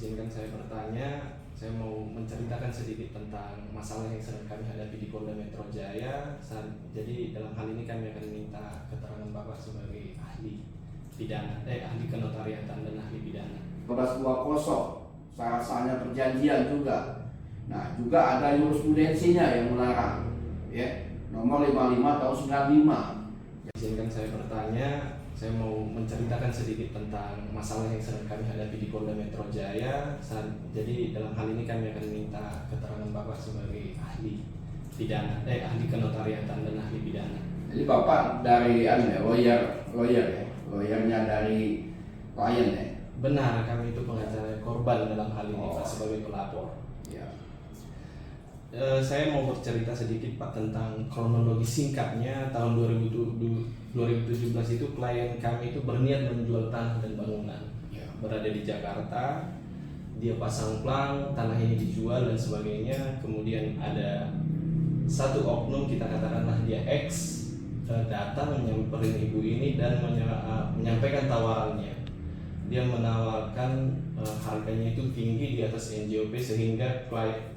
Izinkan saya bertanya, saya mau menceritakan sedikit tentang masalah yang sedang kami hadapi di Polda Metro Jaya. Jadi dalam hal ini kami akan minta keterangan Bapak sebagai ahli pidana, ahli kenotariatan dan ahli pidana. 1120 syarat-syaratnya perjanjian juga. Nah, juga ada jurisprudensinya yang melarang, ya, nomor 55 tahun 95. Izinkan saya bertanya, saya mau menceritakan sedikit tentang masalah yang sedang kami hadapi di Polda Metro Jaya. Jadi dalam hal ini kami akan minta keterangan Bapak sebagai ahli pidana, ahli kenotariatan dan ahli pidana. Jadi Bapak dari lawyer ya, lawyernya dari klien ya. Benar, kami itu pengacara korban dalam hal ini Pak, sebagai pelapor. Ya. Saya mau bercerita sedikit Pak tentang kronologi singkatnya. Tahun 2017 itu klien kami itu berniat menjual tanah dan bangunan, Ya. berada di Jakarta. Dia pasang plang, tanah ini dijual dan sebagainya. Kemudian ada satu oknum, kita katakanlah dia X, datang menyamperin ibu ini dan menyampaikan tawarannya. Dia menawarkan harganya itu tinggi di atas NJOP sehingga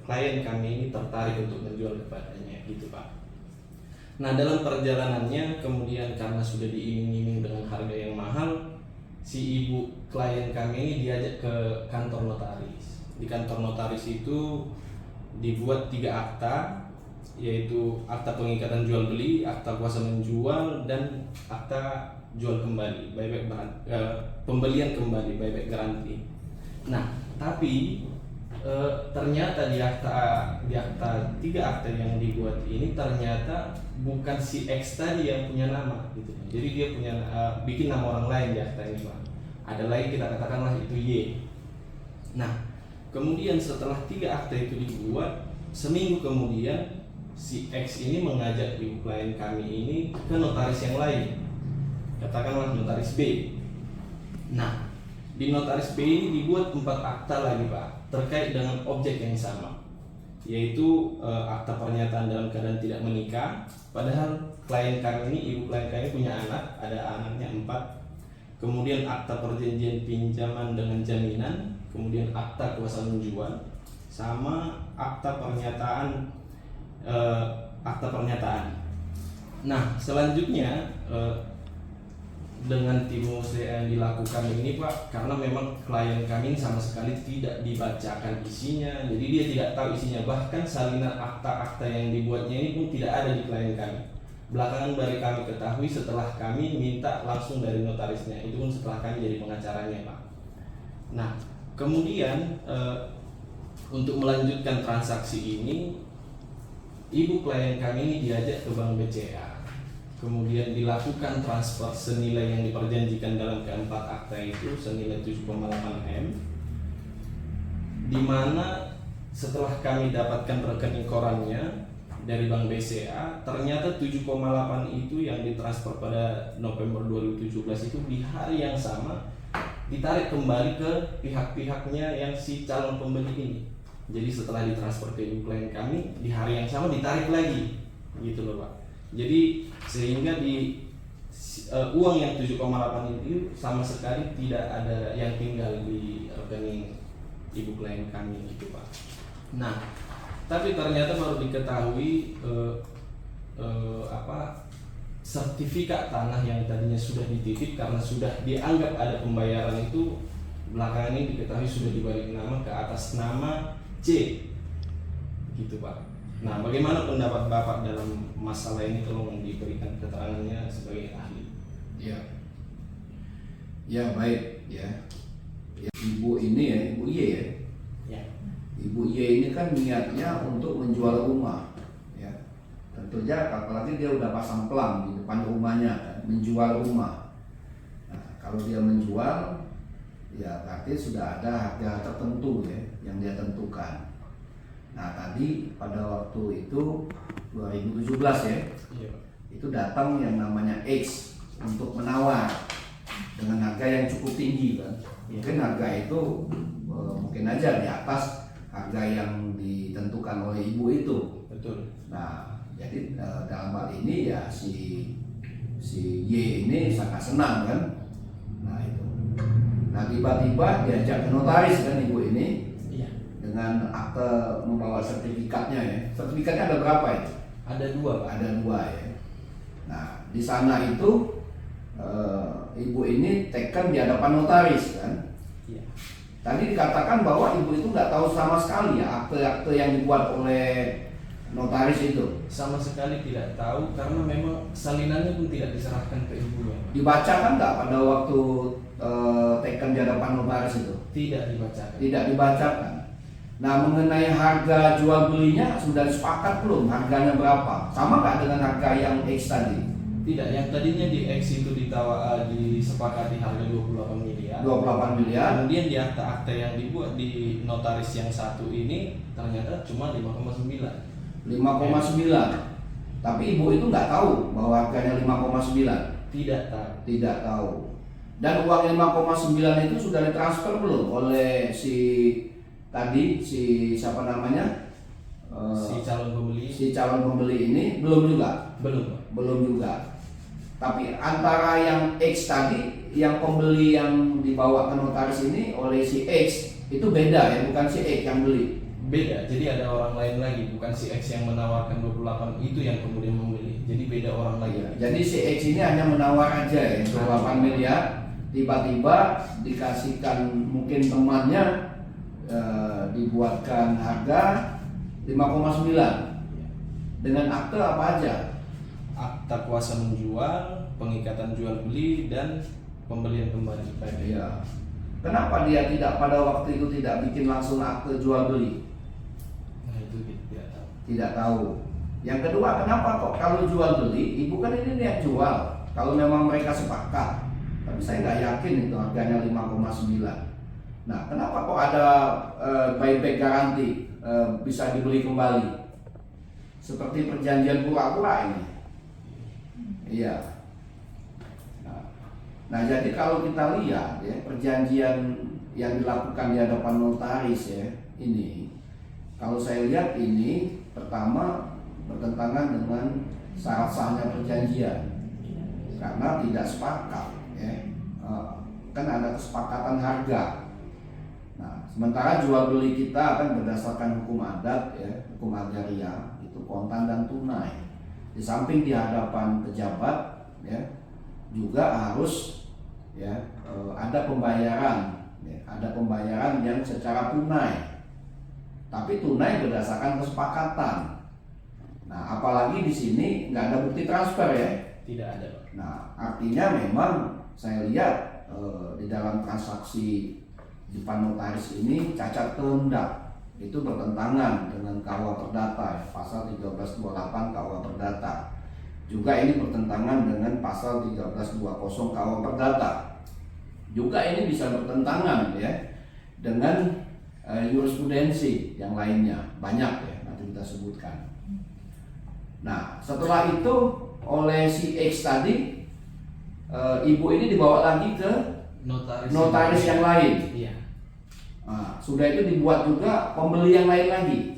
klien kami ini tertarik untuk menjual kepadanya, gitu Pak. Nah, dalam perjalanannya kemudian karena sudah diiming-iming dengan harga yang mahal, si ibu klien kami ini diajak ke kantor notaris. Di kantor notaris itu dibuat 3 akta, yaitu akta pengikatan jual beli, akta kuasa menjual, dan akta jual kembali, pembelian kembali, buyback garanti. Nah, tapi ternyata di akta 3 akta yang dibuat ini ternyata bukan si X tadi yang punya nama, gitu. Jadi dia punya bikin nama orang lain di akta ini Pak. Ada lagi, kita katakanlah itu Y. Nah, kemudian setelah 3 akta itu dibuat, seminggu kemudian si X ini mengajak ibu klien kami ini ke notaris yang lain, katakanlah notaris B. Nah, di notaris B ini dibuat 4 akta lagi Pak, terkait dengan objek yang sama, yaitu akta pernyataan dalam keadaan tidak menikah. Padahal klien kami ini, ibu klien kami punya anak, ada anaknya 4. Kemudian akta perjanjian pinjaman dengan jaminan, kemudian akta kuasa menjual, sama akta pernyataan. Nah, selanjutnya dengan timus yang dilakukan ini Pak, karena memang klien kami sama sekali tidak dibacakan isinya, jadi dia tidak tahu isinya. Bahkan salinan akta-akta yang dibuatnya ini pun tidak ada di klien kami. Belakangan baru kami ketahui setelah kami minta langsung dari notarisnya, itu pun setelah kami jadi pengacaranya Pak. Nah, kemudian untuk melanjutkan transaksi ini, ibu klien kami ini diajak ke Bank BCA. Kemudian dilakukan transfer senilai yang diperjanjikan dalam keempat akta itu senilai 7,8 M, di mana setelah kami dapatkan rekening korannya dari Bank BCA, ternyata 7,8 itu yang ditransfer pada November 2017 itu di hari yang sama ditarik kembali ke pihak-pihaknya yang si calon pembeli ini. Jadi setelah ditransfer ke ibu klien kami, di hari yang sama ditarik lagi, gitu loh Pak. Jadi sehingga di uang yang 7,8 itu sama sekali tidak ada yang tinggal di rekening ibu klien kami, gitu Pak. Nah, tapi ternyata baru diketahui sertifikat tanah yang tadinya sudah dititip karena sudah dianggap ada pembayaran itu, belakangan ini diketahui sudah dibalik nama ke atas nama C, gitu Pak. Nah, bagaimana pendapat Bapak dalam masalah ini? Tolong diberikan keterangannya sebagai ahli. Ya baik ya. Ibu ini ya, Ibu Y ya. Ya. Ibu Y ini kan niatnya untuk menjual rumah, ya. Tentunya apalagi dia udah pasang plang di depan rumahnya, kan, menjual rumah. Nah, kalau dia menjual, ya berarti sudah ada harga tertentu ya yang dia tentukan. Nah, tadi pada waktu itu 2017 ya, Iya, Pak. itu datang yang namanya X untuk menawar dengan harga yang cukup tinggi kan. Mungkin harga itu mungkin aja di atas harga yang ditentukan oleh ibu itu. Betul. Nah, jadi dalam hal ini ya si Y ini sangat senang kan. Nah itu. Nah tiba-tiba diajak ke notaris kan ibu ini Iya. dengan akte membawa sertifikatnya ya. Sertifikatnya ada berapa itu? Ada 2 Pak. Ada 2 ya. Nah di sana itu ibu ini teken di hadapan notaris kan. Iya. Tadi dikatakan bahwa ibu itu nggak tahu sama sekali ya akte-akte yang dibuat oleh notaris itu. Sama sekali tidak tahu karena memang salinannya pun tidak diserahkan ke ibunya Pak. Dibacakan nggak pada waktu teken di hadapan notaris itu? Tidak dibacakan. Tidak dibacakan. Nah mengenai harga jual belinya sudah sepakat belum? Harganya berapa? Sama nggak dengan harga yang X tadi? Tidak, yang tadinya di X itu disepakati harga 28 miliar. 28 miliar. Kemudian di akta-akta yang dibuat di notaris yang satu ini ternyata cuma 5,9. 5,9. Tapi ibu itu nggak tahu bahwa harganya 5,9. Tidak tahu. Tidak tahu. Dan uang 5,9 itu sudah ditransfer belum oleh si siapa namanya? Si calon pembeli Si calon pembeli ini belum juga. belum Pak. Belum juga. Tapi antara yang X tadi, yang pembeli yang dibawa ke notaris ini oleh si X itu beda ya, bukan si X yang beli. Beda, jadi ada orang lain lagi, bukan si X yang menawarkan 28 itu yang kemudian membeli. Jadi beda orang lagi. Jadi si X ini hanya menawar aja ya, 28 miliar. Tiba-tiba dikasihkan mungkin temannya dibuatkan harga 5,9 dengan akte apa aja? Akta kuasa menjual, pengikatan jual beli dan pembelian kembali. Iya. Kenapa dia tidak pada waktu itu tidak bikin langsung akte jual beli? Nah itu tidak tahu. Tidak tahu. Yang kedua, kenapa kok kalau jual beli, ibu kan ini niat jual. Kalau memang mereka sepakat, tapi saya nggak yakin itu harganya 5,9. Nah, kenapa kok ada buyback garansi bisa dibeli kembali? Seperti perjanjian pura-pura ini. Iya. Nah, jadi kalau kita lihat ya perjanjian yang dilakukan di hadapan notaris ya ini, kalau saya lihat ini pertama bertentangan dengan syarat sahnya perjanjian karena tidak sepakat ya. Kan ada kesepakatan harga. Nah, sementara jual beli kita kan berdasarkan hukum adat ya, hukum agraria itu kontan dan tunai. Di samping di hadapan pejabat ya juga harus ya ada pembayaran ya, ada pembayaran yang secara tunai, tapi tunai berdasarkan kesepakatan. Nah apalagi di sini nggak ada bukti transfer ya. Tidak ada Pak. Nah artinya memang saya lihat di dalam transaksi di notaris ini cacat kehendak. Itu bertentangan dengan KUH Perdata ya, pasal 1328 KUH Perdata. Juga ini bertentangan dengan pasal 1320 KUH Perdata. Juga ini bisa bertentangan ya dengan jurisprudensi yang lainnya, banyak ya nanti kita sebutkan. Nah, setelah itu oleh si X tadi ibu ini dibawa lagi ke notaris yang lain. Iya. Nah, sudah itu dibuat juga pembeli yang lain lagi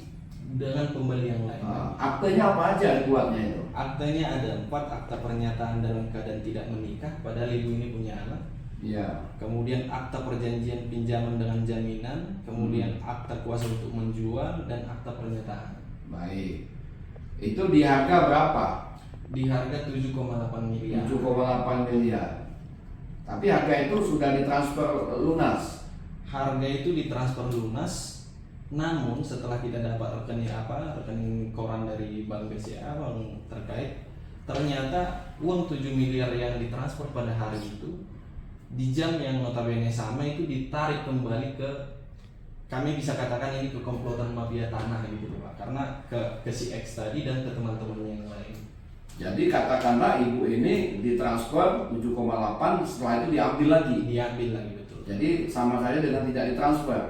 Dengan pembeli yang lain. Aktenya apa aja dibuatnya itu? Aktenya ada 4 akta pernyataan dalam keadaan tidak menikah, padahal ibu ini punya anak. Iya. Kemudian akta perjanjian pinjaman dengan jaminan, kemudian akta kuasa untuk menjual dan akta pernyataan. Baik. Itu di harga berapa? Di harga 7,8 miliar. 7,8 miliar. Tapi harga itu sudah ditransfer lunas. Harga itu ditransfer lunas, namun setelah kita dapat rekening koran dari Bank BCA, bank terkait, ternyata uang 7 miliar yang ditransfer pada hari itu di jam yang notabene sama itu ditarik kembali ke, kami bisa katakan ini ke komplotan mafia tanah gitu Pak, karena ke si X tadi dan ke teman-temannya yang lain. Jadi katakanlah ibu ini ditransfer 7,8, setelah itu diambil lagi. Diambil lagi, betul. Jadi sama saja dengan tidak ditransfer.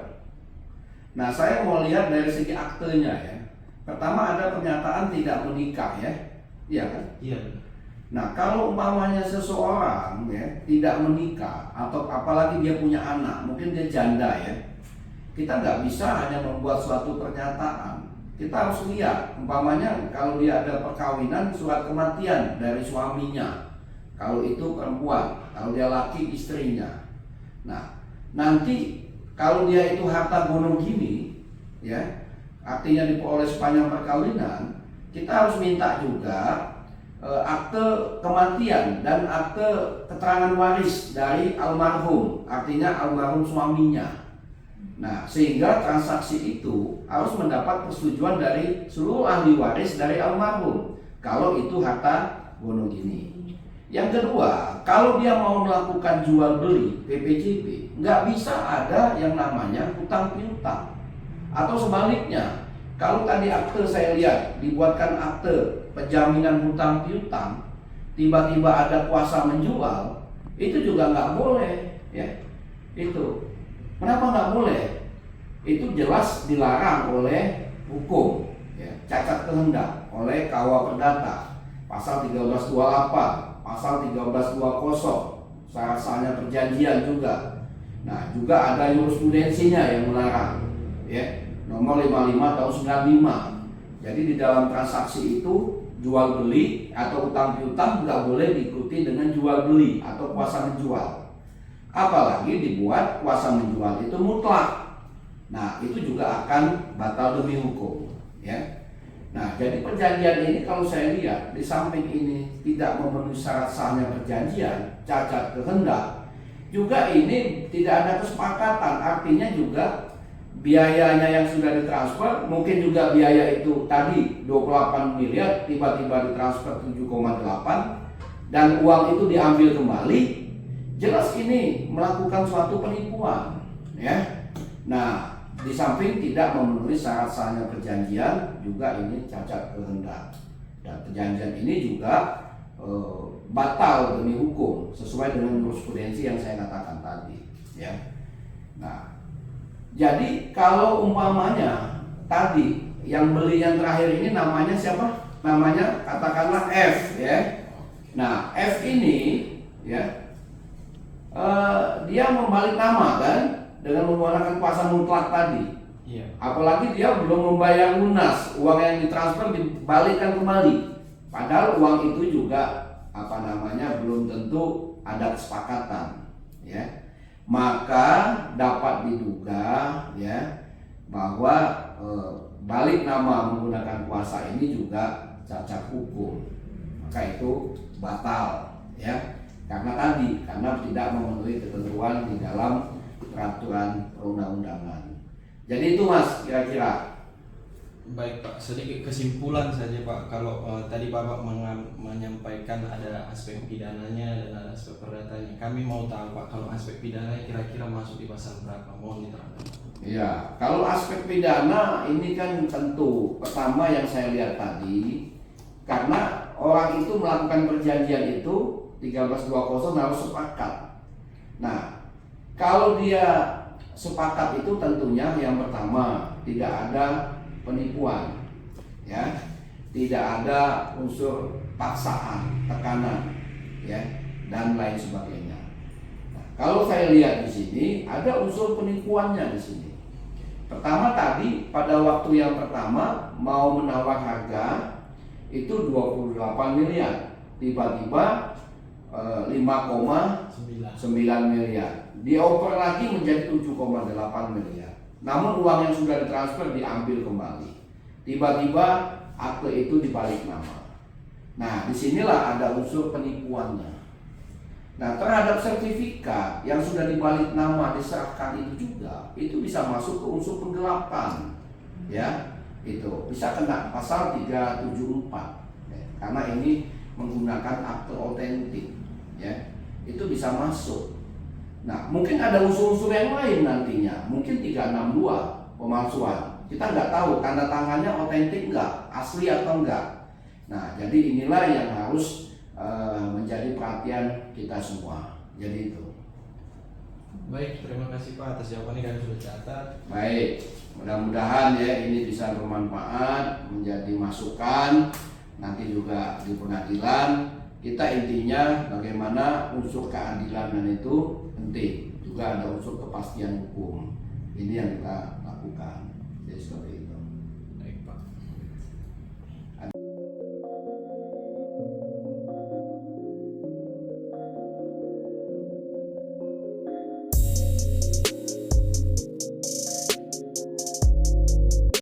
Nah, saya mau lihat dari segi aktenya ya. Pertama ada pernyataan tidak menikah ya. Iya kan? Iya benar. Nah, kalau umpamanya seseorang ya tidak menikah atau apalagi dia punya anak, mungkin dia janda ya. Kita nggak bisa hanya membuat suatu pernyataan. Kita harus lihat, umpamanya kalau dia ada perkawinan, surat kematian dari suaminya. Kalau itu perempuan, kalau dia laki istrinya. Nah, nanti kalau dia itu harta gonong gini, ya, artinya diperoleh sepanjang perkawinan, kita harus minta juga akte kematian dan akte keterangan waris dari almarhum, artinya almarhum suaminya. Nah, sehingga transaksi itu harus mendapat persetujuan dari seluruh ahli waris dari almarhum kalau itu harta gonong gini. Yang kedua, kalau dia mau melakukan jual beli PPJB, nggak bisa ada yang namanya hutang piutang. Atau sebaliknya, kalau tadi akte saya lihat dibuatkan akte penjaminan hutang piutang, tiba-tiba ada kuasa menjual, itu juga nggak boleh, ya. Itu kenapa nggak boleh? Itu jelas dilarang oleh hukum, ya, cacat kehendak oleh KUA Perdata pasal 1328, pasal 1320, syarat sahnya perjanjian juga. Nah, juga ada jurisprudensinya yang melarang, ya, nomor 55 tahun 95. Jadi di dalam transaksi itu jual beli atau utang piutang nggak boleh diikuti dengan jual beli atau kuasa menjual. Apalagi dibuat kuasa menjual itu mutlak. Nah, itu juga akan batal demi hukum, ya. Nah, jadi perjanjian ini kalau saya lihat di samping ini tidak memenuhi syarat sahnya perjanjian, cacat kehendak, juga ini tidak ada kesepakatan. Artinya juga biayanya yang sudah ditransfer, mungkin juga biaya itu tadi 28 miliar tiba-tiba ditransfer 7,8 dan uang itu diambil kembali. Jelas ini melakukan suatu penipuan, ya. Nah, di samping tidak memenuhi syarat sahnya perjanjian, juga ini cacat kehendak. Dan perjanjian ini juga batal demi hukum sesuai dengan jurisprudensi yang saya katakan tadi, ya. Nah, jadi kalau umpamanya tadi yang beli yang terakhir ini namanya siapa? Namanya katakanlah F, ya. Nah, F ini, ya, dia membalik nama kan dengan menggunakan kuasa mutlak tadi. Iya. Apalagi dia belum membayar lunas, uang yang ditransfer dibalikkan kembali. Padahal uang itu juga belum tentu ada kesepakatan, ya. Maka dapat diduga, ya, bahwa balik nama menggunakan kuasa ini juga cacat hukum. Maka itu batal, ya. Karena tidak memenuhi ketentuan di dalam peraturan perundang-undangan. Jadi itu Mas kira-kira. Baik Pak, sedikit kesimpulan saja Pak. Kalau tadi Bapak menyampaikan ada aspek pidananya dan ada aspek perdatanya. Kami mau tahu Pak, kalau aspek pidana kira-kira masuk di pasal berapa? Mohon diterangkan. Iya, kalau aspek pidana ini kan tentu pertama yang saya lihat tadi, karena orang itu melakukan perjanjian itu 1320 harus sepakat. Nah, kalau dia sepakat itu tentunya yang pertama tidak ada penipuan, ya, tidak ada unsur paksaan, tekanan, ya, dan lain sebagainya. Nah, kalau saya lihat di sini ada unsur penipuannya di sini. Pertama tadi pada waktu yang pertama mau menawar harga itu 28 miliar, tiba-tiba 5,9 miliar, dioper lagi menjadi 7,8 miliar. Namun uang yang sudah ditransfer diambil kembali. Tiba-tiba akte itu dibalik nama. Nah, disinilah ada unsur penipuannya. Nah, terhadap sertifikat yang sudah dibalik nama diserahkan itu juga, itu bisa masuk ke unsur penggelapan, ya. Itu bisa kena pasal 374, ya, karena ini menggunakan akte otentik, ya. Itu bisa masuk. Nah, mungkin ada unsur-unsur yang lain nantinya, mungkin 362 pemalsuan. Kita nggak tahu tanda tangannya otentik nggak, asli atau enggak. Nah, jadi inilah yang harus menjadi perhatian kita semua. Jadi itu. Baik, terima kasih Pak atas jawabannya, kami sudah catat. Baik, mudah-mudahan ya ini bisa bermanfaat, menjadi masukan nanti juga di pengadilan. Kita intinya bagaimana unsur keadilan itu penting, juga ada unsur kepastian hukum. Ini yang kita lakukan. Jadi seperti itu. Baik Pak.